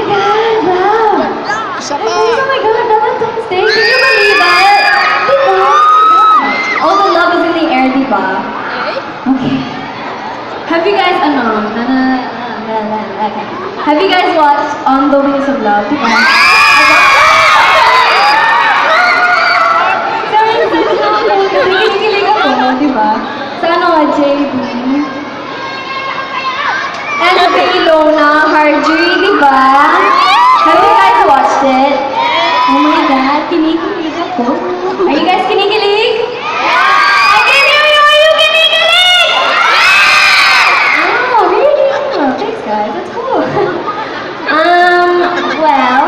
God, wow! Isa Oh pa. my God, Valentine's Day! Can you believe it? Diba? Oh my God. All the love is in the air, diba? Okay. Have you guys, okay. Have you guys watched On the Wings of Love? Diba? Sabi ko sa ako, kasi kinikilig ako, diba? Sa JB. And kay Ilona, Harjory, diba? Have you guys watched it? Oh my God, kinikilig ako. Are you guys kinikilig? I can hear you! Are you kinikilig? Oh, really? Oh, thanks guys, that's cool. Well,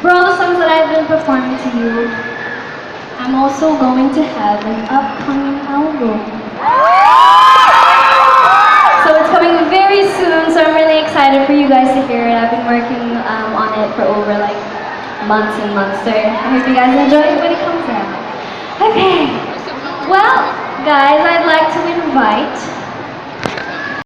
for all the songs that I've been performing to you, I'm also going to have an upcoming album. So it's coming very soon, so I'm really excited for you guys to hear it. I've been working on it for over like months and months, so I hope you guys enjoy it when it comes out. Okay, well, guys, I'd like to invite